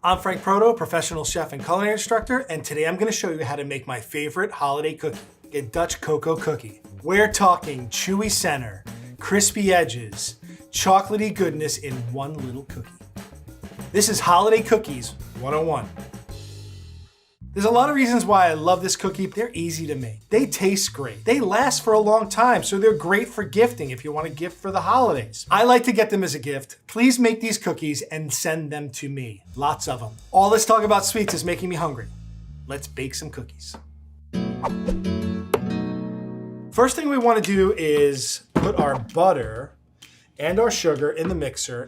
I'm Frank Proto, professional chef and culinary instructor, and today I'm gonna show you how to make my favorite holiday cookie, a Dutch cocoa cookie. We're talking chewy center, crispy edges, chocolatey goodness in one little cookie. This is Holiday Cookies 101. There's a lot of reasons why I love this cookie. They're easy to make. They taste great. They last for a long time, so they're great for gifting if you want to gift for the holidays. I like to get them as a gift. Please make these cookies and send them to me. Lots of them. All this talk about sweets is making me hungry. Let's bake some cookies. First thing we want to do is put our butter and our sugar in the mixer.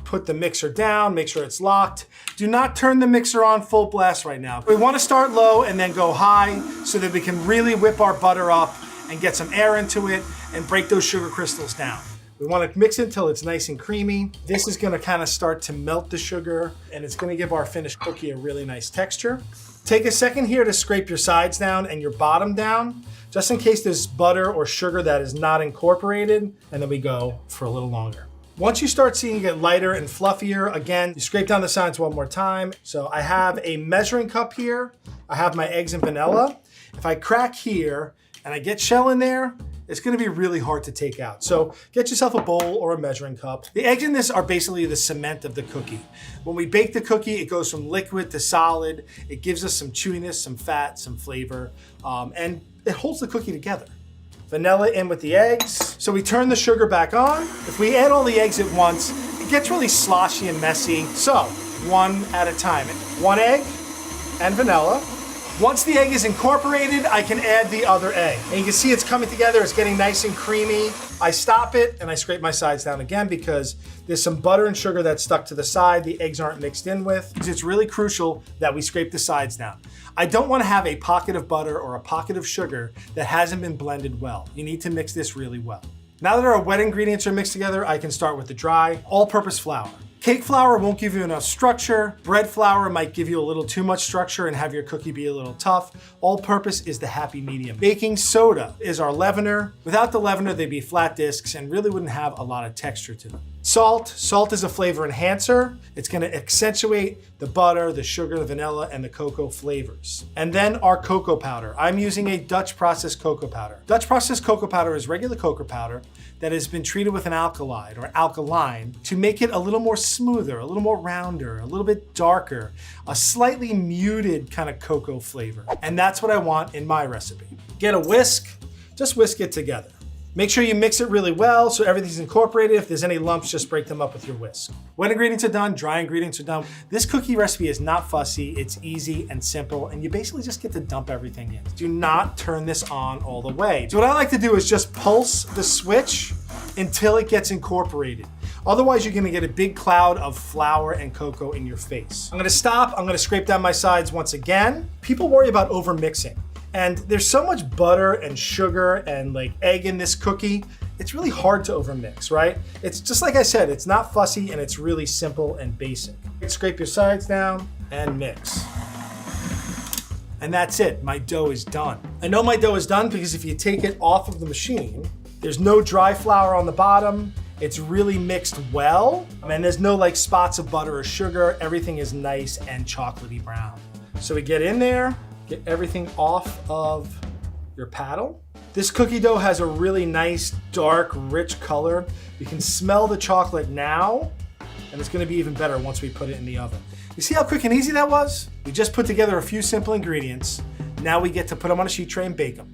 Put the mixer down, make sure it's locked. Do not turn the mixer on full blast right now. We want to start low and then go high so that we can really whip our butter up and get some air into it and break those sugar crystals down. We want to mix it until it's nice and creamy. This is going to kind of start to melt the sugar and it's going to give our finished cookie a really nice texture. Take a second here to scrape your sides down and your bottom down, just in case there's butter or sugar that is not incorporated, and then we go for a little longer. Once you start seeing it get lighter and fluffier, again, you scrape down the sides one more time. So I have a measuring cup here. I have my eggs and vanilla. If I crack here and I get shell in there, it's gonna be really hard to take out. So get yourself a bowl or a measuring cup. The eggs in this are basically the cement of the cookie. When we bake the cookie, it goes from liquid to solid. It gives us some chewiness, some fat, some flavor, and it holds the cookie together. Vanilla in with the eggs. So we turn the sugar back on. If we add all the eggs at once, it gets really sloshy and messy. So one at a time. One egg and vanilla. Once the egg is incorporated, I can add the other egg. And you can see it's coming together, it's getting nice and creamy. I stop it and I scrape my sides down again because there's some butter and sugar that's stuck to the side the eggs aren't mixed in with. It's really crucial that we scrape the sides down. I don't want to have a pocket of butter or a pocket of sugar that hasn't been blended well. You need to mix this really well. Now that our wet ingredients are mixed together, I can start with the dry, all-purpose flour. Cake flour won't give you enough structure. Bread flour might give you a little too much structure and have your cookie be a little tough. All-purpose is the happy medium. Baking soda is our leavener. Without the leavener, they'd be flat discs and really wouldn't have a lot of texture to them. Salt is a flavor enhancer. It's gonna accentuate the butter, the sugar, the vanilla, and the cocoa flavors. And then our cocoa powder. I'm using a Dutch processed cocoa powder. Dutch processed cocoa powder is regular cocoa powder that has been treated with an alkaloid or alkaline to make it a little more smoother, a little more rounder, a little bit darker, a slightly muted kind of cocoa flavor. And that's what I want in my recipe. Get a whisk, just whisk it together. Make sure you mix it really well so everything's incorporated. If there's any lumps, just break them up with your whisk. Wet ingredients are done, dry ingredients are done. This cookie recipe is not fussy, it's easy and simple, and you basically just get to dump everything in. Do not turn this on all the way. So what I like to do is just pulse the switch until it gets incorporated. Otherwise, you're gonna get a big cloud of flour and cocoa in your face. I'm gonna stop, I'm gonna scrape down my sides once again. People worry about over mixing. And there's so much butter and sugar and like egg in this cookie, it's really hard to overmix, right? It's just like I said, it's not fussy and it's really simple and basic. Scrape your sides down and mix. And that's it, my dough is done. I know my dough is done because if you take it off of the machine, there's no dry flour on the bottom. It's really mixed well, and there's no like spots of butter or sugar. Everything is nice and chocolatey brown. So we get in there, get everything off of your paddle. This cookie dough has a really nice, dark, rich color. You can smell the chocolate now, and it's gonna be even better once we put it in the oven. You see how quick and easy that was? We just put together a few simple ingredients. Now we get to put them on a sheet tray and bake them.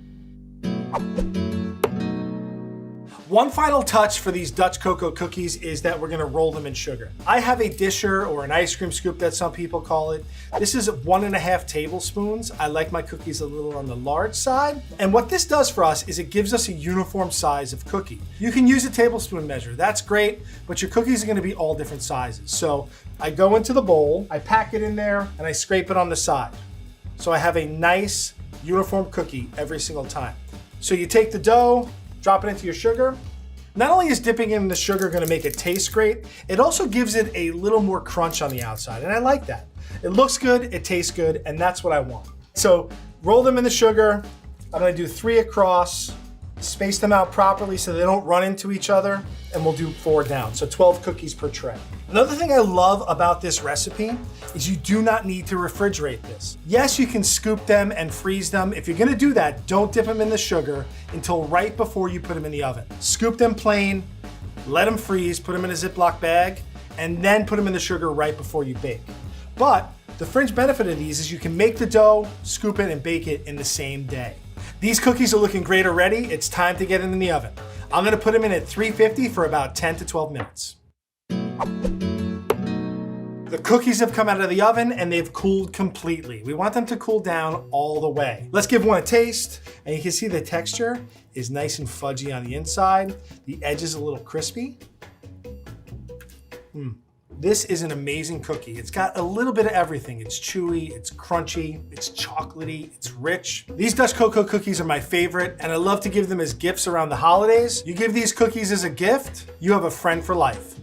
One final touch for these Dutch cocoa cookies is that we're gonna roll them in sugar. I have a disher or an ice cream scoop that some people call it. This is 1.5 tablespoons. I like my cookies a little on the large side. And what this does for us is it gives us a uniform size of cookie. You can use a tablespoon measure, that's great, but your cookies are gonna be all different sizes. So I go into the bowl, I pack it in there, and I scrape it on the side. So I have a nice uniform cookie every single time. So you take the dough, drop it into your sugar. Not only is dipping in the sugar gonna make it taste great, it also gives it a little more crunch on the outside, and I like that. It looks good, it tastes good, and that's what I want. So roll them in the sugar. I'm gonna do 3 across, Space them out properly so they don't run into each other, and we'll do 4 down, so 12 cookies per tray. Another thing I love about this recipe is you do not need to refrigerate this. Yes, you can scoop them and freeze them. If you're gonna do that, don't dip them in the sugar until right before you put them in the oven. Scoop them plain, let them freeze, put them in a Ziploc bag, and then put them in the sugar right before you bake. But the fringe benefit of these is you can make the dough, scoop it, and bake it in the same day. These cookies are looking great already. It's time to get them in the oven. I'm gonna put them in at 350 for about 10 to 12 minutes. The cookies have come out of the oven and they've cooled completely. We want them to cool down all the way. Let's give one a taste, and you can see the texture is nice and fudgy on the inside. The edge is a little crispy. This is an amazing cookie. It's got a little bit of everything. It's chewy, it's crunchy, it's chocolatey, it's rich. These Dutch cocoa cookies are my favorite, and I love to give them as gifts around the holidays. You give these cookies as a gift, you have a friend for life.